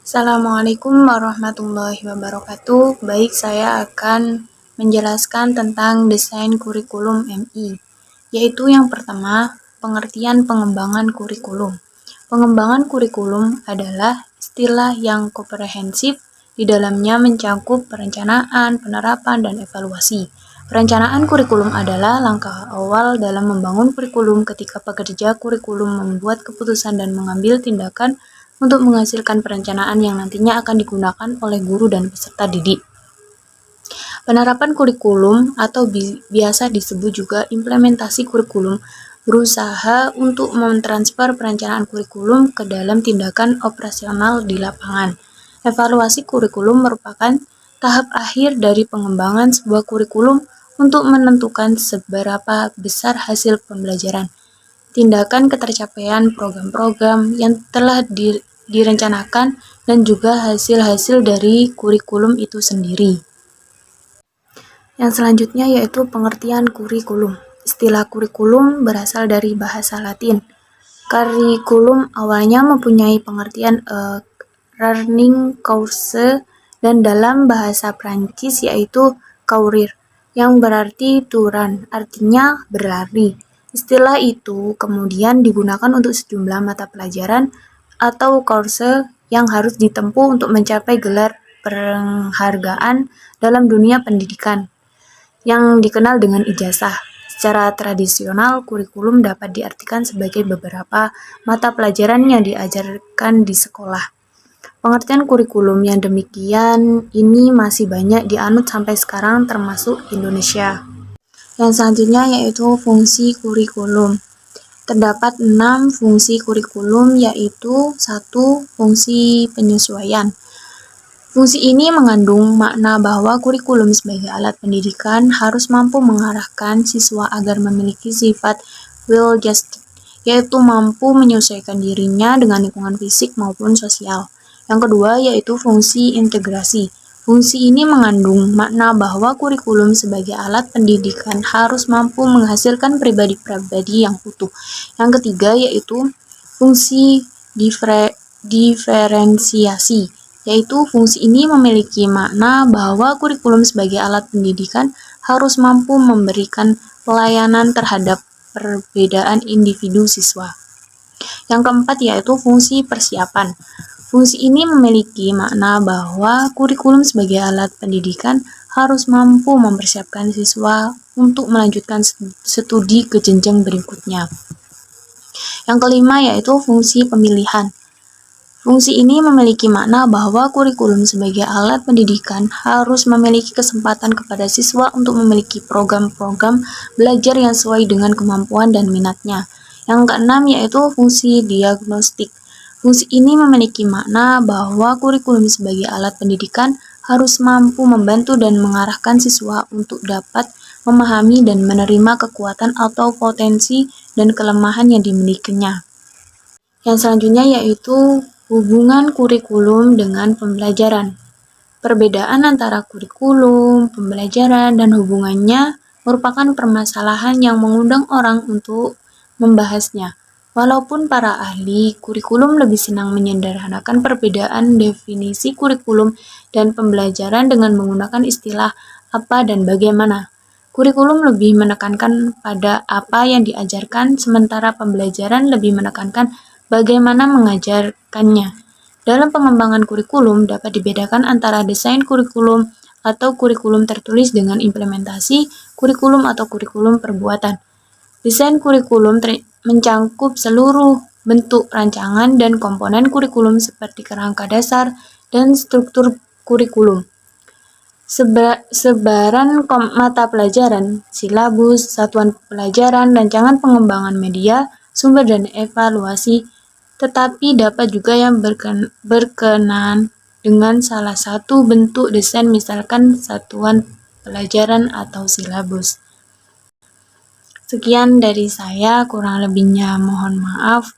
Assalamualaikum warahmatullahi wabarakatuh. Baik, saya akan menjelaskan tentang desain kurikulum MI, yaitu yang pertama, pengertian pengembangan kurikulum. Pengembangan kurikulum adalah istilah yang komprehensif, di dalamnya mencakup perencanaan, penerapan, dan evaluasi. Perencanaan kurikulum adalah langkah awal dalam membangun kurikulum ketika pekerja kurikulum membuat keputusan dan mengambil tindakan untuk menghasilkan perencanaan yang nantinya akan digunakan oleh guru dan peserta didik. Penerapan kurikulum atau biasa disebut juga implementasi kurikulum berusaha untuk mentransfer perencanaan kurikulum ke dalam tindakan operasional di lapangan. Evaluasi kurikulum merupakan tahap akhir dari pengembangan sebuah kurikulum untuk menentukan seberapa besar hasil pembelajaran, tindakan ketercapaian program-program yang telah direncanakan, dan juga hasil-hasil dari kurikulum itu sendiri. Yang selanjutnya yaitu pengertian kurikulum. Istilah kurikulum berasal dari bahasa Latin. Kurikulum awalnya mempunyai pengertian learning course dan dalam bahasa Prancis yaitu courir, yang berarti to run, artinya berlari. Istilah itu kemudian digunakan untuk sejumlah mata pelajaran atau course yang harus ditempuh untuk mencapai gelar penghargaan dalam dunia pendidikan, yang dikenal dengan ijazah. Secara tradisional, kurikulum dapat diartikan sebagai beberapa mata pelajaran yang diajarkan di sekolah. Pengertian kurikulum yang demikian ini masih banyak dianut sampai sekarang termasuk Indonesia. Yang selanjutnya yaitu fungsi kurikulum. Terdapat 6 fungsi kurikulum, yaitu 1. Fungsi penyesuaian. Fungsi ini mengandung makna bahwa kurikulum sebagai alat pendidikan harus mampu mengarahkan siswa agar memiliki sifat well-adjusted, yaitu mampu menyesuaikan dirinya dengan lingkungan fisik maupun sosial. Yang kedua yaitu fungsi integrasi. Fungsi ini mengandung makna bahwa kurikulum sebagai alat pendidikan harus mampu menghasilkan pribadi-pribadi yang utuh. Yang ketiga yaitu fungsi diferensiasi, yaitu fungsi ini memiliki makna bahwa kurikulum sebagai alat pendidikan harus mampu memberikan pelayanan terhadap perbedaan individu siswa. Yang keempat yaitu fungsi persiapan. Fungsi ini memiliki makna bahwa kurikulum sebagai alat pendidikan harus mampu mempersiapkan siswa untuk melanjutkan studi ke jenjang berikutnya. Yang kelima yaitu fungsi pemilihan. Fungsi ini memiliki makna bahwa kurikulum sebagai alat pendidikan harus memiliki kesempatan kepada siswa untuk memiliki program-program belajar yang sesuai dengan kemampuan dan minatnya. Yang keenam yaitu fungsi diagnostik. Fungsi ini memiliki makna bahwa kurikulum sebagai alat pendidikan harus mampu membantu dan mengarahkan siswa untuk dapat memahami dan menerima kekuatan atau potensi dan kelemahan yang dimilikinya. Yang selanjutnya yaitu hubungan kurikulum dengan pembelajaran. Perbedaan antara kurikulum, pembelajaran, dan hubungannya merupakan permasalahan yang mengundang orang untuk membahasnya. Walaupun para ahli kurikulum lebih senang menyederhanakan perbedaan definisi kurikulum dan pembelajaran dengan menggunakan istilah apa dan bagaimana. Kurikulum lebih menekankan pada apa yang diajarkan, sementara pembelajaran lebih menekankan bagaimana mengajarkannya. Dalam pengembangan kurikulum dapat dibedakan antara desain kurikulum atau kurikulum tertulis dengan implementasi kurikulum atau kurikulum perbuatan. Desain kurikulum mencangkup seluruh bentuk rancangan dan komponen kurikulum seperti kerangka dasar dan struktur kurikulum, sebaran mata pelajaran, silabus, satuan pelajaran, rancangan pengembangan media, sumber dan evaluasi, tetapi dapat juga yang berkenan dengan salah satu bentuk desain, misalkan satuan pelajaran atau silabus. Sekian dari saya, kurang lebihnya mohon maaf.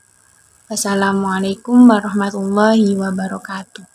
Wassalamualaikum warahmatullahi wabarakatuh.